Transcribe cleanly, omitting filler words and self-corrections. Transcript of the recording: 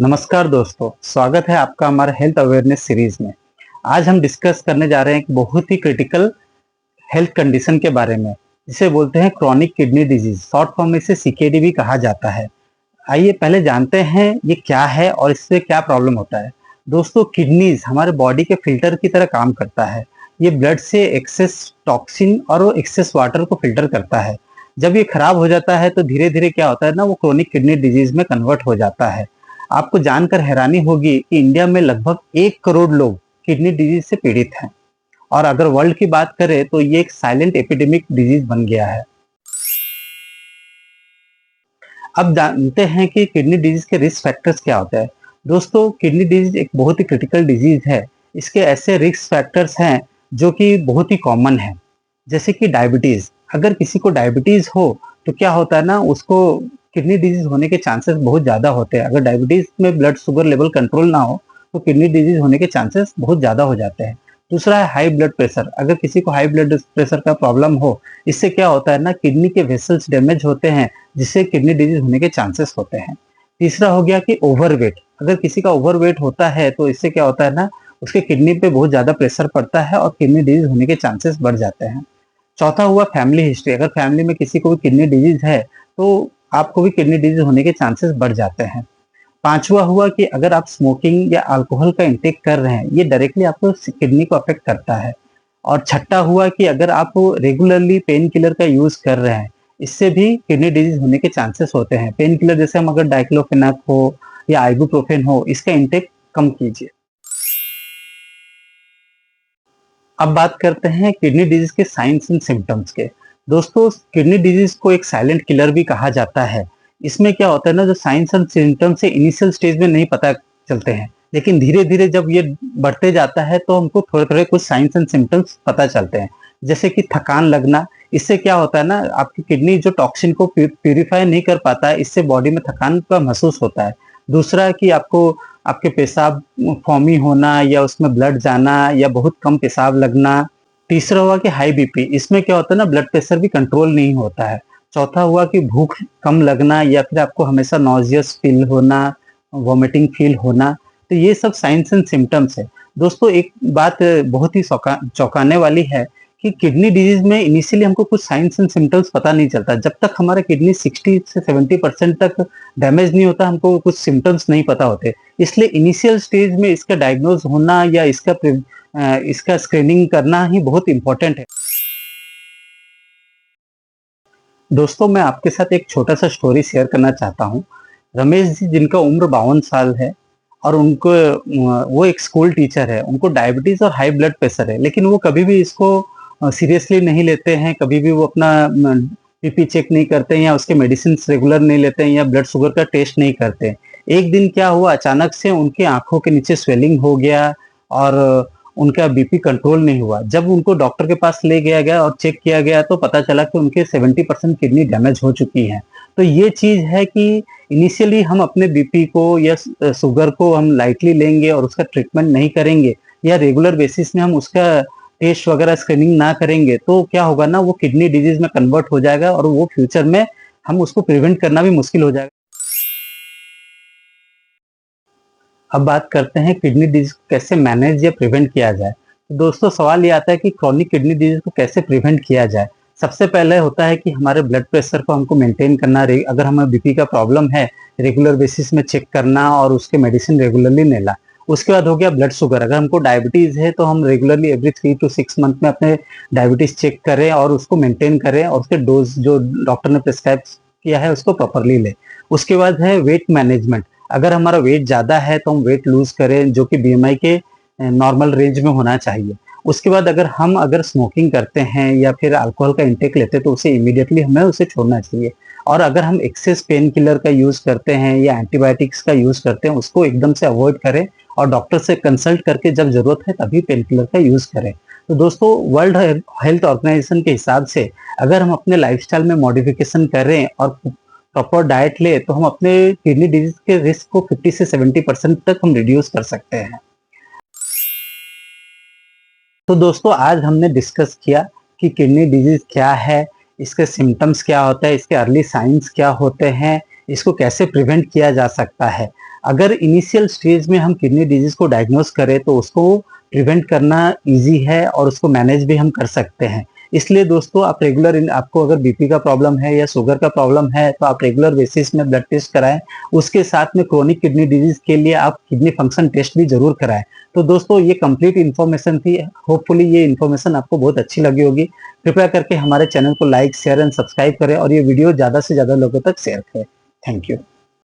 नमस्कार दोस्तों, स्वागत है आपका हमारे हेल्थ अवेयरनेस सीरीज में। आज हम डिस्कस करने जा रहे हैं एक बहुत ही क्रिटिकल हेल्थ कंडीशन के बारे में, जिसे बोलते हैं chronic kidney disease. Short form में इसे सीकेडी भी कहा जाता है। आइए पहले जानते हैं ये क्या है और इससे क्या प्रॉब्लम होता है। दोस्तों, किडनीज हमारे बॉडी के फिल्टर की तरह काम करता है। ये ब्लड से एक्सेस टॉक्सिन और एक्सेस वाटर को फिल्टर करता है। जब ये खराब हो जाता है तो धीरे धीरे क्या होता है ना, वो क्रोनिक किडनी डिजीज में कन्वर्ट हो जाता है। आपको जानकर हैरानी होगी कि इंडिया में लगभग 1 करोड़ लोग किडनी डिजीज से पीड़ित हैं, और अगर वर्ल्ड की बात करें तो ये एक साइलेंट एपिडेमिक डिजीज बन गया है। अब जानते हैं कि किडनी डिजीज के रिस्क फैक्टर्स क्या होते हैं। दोस्तों, किडनी डिजीज एक बहुत ही क्रिटिकल डिजीज है। इसके ऐसे रिस्क फैक्टर्स हैं जो कि बहुत ही कॉमन है, जैसे कि डायबिटीज। अगर किसी को डायबिटीज हो तो क्या होता है ना, उसको किडनी डिजीज होने के चांसेस बहुत ज्यादा होते हैं। अगर डायबिटीज में ब्लड शुगर लेवल कंट्रोल ना हो तो किडनी डिजीज होने के चांसेस बहुत ज्यादा हो जाते हैं। दूसरा है हाई ब्लड प्रेशर। अगर किसी को हाई ब्लड प्रेशर का प्रॉब्लम हो, इससे क्या होता है ना, किडनी के वेसल्स डैमेज होते हैं, जिससे किडनी डिजीज होने के चांसेस होते हैं। तीसरा हो गया कि ओवरवेट। अगर किसी का ओवरवेट होता है तो इससे क्या होता है ना, उसके किडनी पे बहुत ज्यादा प्रेशर पड़ता है और किडनी डिजीज होने के चांसेस बढ़ जाते हैं। चौथा हुआ फैमिली हिस्ट्री। अगर फैमिली में किसी को भी किडनी डिजीज है तो आपको भी किडनी डिजीज होने के चांसेस बढ़ जाते हैं। पांचवा हुआ कि अगर आप स्मोकिंग या अल्कोहल का इंटेक कर रहे हैं, ये डायरेक्टली आपको किडनी को अफेक्ट करता है। और छठा हुआ कि अगर आप रेगुलरली पेन किलर का यूज कर रहे हैं, इससे भी किडनी डिजीज होने के चांसेस होते हैं। पेन किलर जैसे हम अगर डाइक्लोफेनाक हो या आइबुप्रोफेन हो, इसका इंटेक कम कीजिए। अब बात करते हैं किडनी डिजीज के साइंस एंड सिम्टम्स के। दोस्तों, किडनी डिजीज को एक साइलेंट किलर भी कहा जाता है। इसमें क्या होता है ना, जो साइंस एंड सिम्टम्स से इनिशियल स्टेज में नहीं पता चलते हैं, लेकिन धीरे धीरे जब ये बढ़ते जाता है तो हमको थोड़े थोड़े कुछ साइंस एंड सिम्टम्स पता चलते हैं। जैसे कि थकान लगना। इससे क्या होता है ना, आपकी किडनी जो टॉक्सिन को प्यूरिफाई नहीं कर पाता है, इससे बॉडी में थकान का महसूस होता है। दूसरा कि आपको आपके पेशाब फॉमी होना या उसमें ब्लड जाना या बहुत कम पेशाब लगना। तीसरा हुआ कि हाई बीपी। इसमें क्या होता है ना, ब्लड प्रेशर भी कंट्रोल नहीं होता है। चौथा हुआ कि भूख कम लगना या फिर आपको हमेशा नॉजियस फील होना, वॉमिटिंग फील होना। तो ये सब साइंस एंड सिम्टम्स है। दोस्तों, एक बात बहुत ही चौंकाने वाली है कि किडनी डिजीज में इनिशियली हमको कुछ साइंस एंड सिम्टम्स पता नहीं चलता। जब तक हमारा किडनी 60 से 70% तक डैमेज नहीं होता, हमको कुछ सिम्टम्स नहीं पता होते। इसलिए इनिशियल स्टेज में इसका डायग्नोज होना या इसका स्क्रीनिंग करना ही बहुत इंपॉर्टेंट है। दोस्तों, मैं आपके साथ एक छोटा सा स्टोरी शेयर करना चाहता हूँ। रमेश जी, जिनका उम्र 52 साल है, और उनको वो एक स्कूल टीचर है। उनको डायबिटीज और हाई ब्लड प्रेशर है, लेकिन वो कभी भी इसको सीरियसली नहीं लेते हैं। कभी भी वो अपना बीपी चेक नहीं करते हैं या उसके मेडिसिन रेगुलर नहीं लेते हैं या ब्लड शुगर का टेस्ट नहीं करते हैं। एक दिन क्या हुआ, अचानक से उनकी आंखों के नीचे स्वेलिंग हो गया और उनका बीपी कंट्रोल नहीं हुआ। जब उनको डॉक्टर के पास ले गया गया और चेक किया गया तो पता चला कि उनके 70% किडनी डैमेज हो चुकी है। तो ये चीज है कि इनिशियली हम अपने बीपी को या शुगर को हम लाइटली लेंगे और उसका ट्रीटमेंट नहीं करेंगे, या रेगुलर बेसिस में हम उसका टेस्ट वगैरह स्क्रीनिंग ना करेंगे, तो क्या होगा ना, वो किडनी डिजीज में कन्वर्ट हो जाएगा और वो फ्यूचर में हम उसको प्रिवेंट करना भी मुश्किल हो जाएगा। अब बात करते हैं किडनी डिजीज को कैसे मैनेज या प्रिवेंट किया जाए। तो दोस्तों, सवाल ये आता है कि क्रॉनिक किडनी डिजीज को कैसे प्रिवेंट किया जाए। सबसे पहले होता है कि हमारे ब्लड प्रेशर को हमको मेंटेन करना। अगर हमें बीपी का प्रॉब्लम है, रेगुलर बेसिस में चेक करना और उसके मेडिसिन रेगुलरली लेना। उसके बाद हो गया ब्लड शुगर। अगर हमको डायबिटीज है तो हम रेगुलरली एवरी 3 to 6 मंथ में अपने डायबिटीज चेक करें और उसको मेंटेन करें, और उसके डोज जो डॉक्टर ने प्रिस्क्राइब किया है उसको प्रॉपरली लें। उसके बाद है वेट मैनेजमेंट। अगर हमारा वेट ज्यादा है तो हम वेट लूज करें, जो कि बीएमआई के नॉर्मल रेंज में होना चाहिए। उसके बाद अगर स्मोकिंग करते हैं या फिर अल्कोहल का इंटेक लेते हैं तो उसे इमीडिएटली हमें उसे छोड़ना चाहिए। और अगर हम एक्सेस पेन किलर का यूज करते हैं या एंटीबायोटिक्स का यूज करते हैं, उसको एकदम से अवॉइड करें और डॉक्टर से कंसल्ट करके जब जरूरत है तभी पेन किलर का यूज करें। तो दोस्तों, वर्ल्ड हेल्थ ऑर्गेनाइजेशन के हिसाब से अगर हम अपने लाइफस्टाइल में मॉडिफिकेशन करें और प्रॉपर डाइट ले तो हम अपने किडनी डिजीज के रिस्क को 50 से 70% तक हम रिड्यूस कर सकते हैं। तो दोस्तों, आज हमने डिस्कस किया कि किडनी डिजीज क्या है, इसके सिम्टम्स क्या होते हैं, इसके अर्ली साइंस क्या होते हैं, इसको कैसे प्रिवेंट किया जा सकता है। अगर इनिशियल स्टेज में हम किडनी डिजीज को डायग्नोस करें तो उसको प्रिवेंट करना इजी है और उसको मैनेज भी हम कर सकते हैं। इसलिए दोस्तों आप रेगुलर आपको अगर बीपी का प्रॉब्लम है या शुगर का प्रॉब्लम है तो आप रेगुलर बेसिस में ब्लड टेस्ट कराएं। उसके साथ में क्रोनिक किडनी डिजीज के लिए आप किडनी फंक्शन टेस्ट भी जरूर कराएं। तो दोस्तों ये कंप्लीट इन्फॉर्मेशन थी। होपफुली ये इन्फॉर्मेशन आपको बहुत अच्छी लगी होगी। कृपया करके हमारे चैनल को लाइक, शेयर एंड सब्सक्राइब करें और ये वीडियो ज्यादा से ज्यादा लोगों तक शेयर करें। Thank you.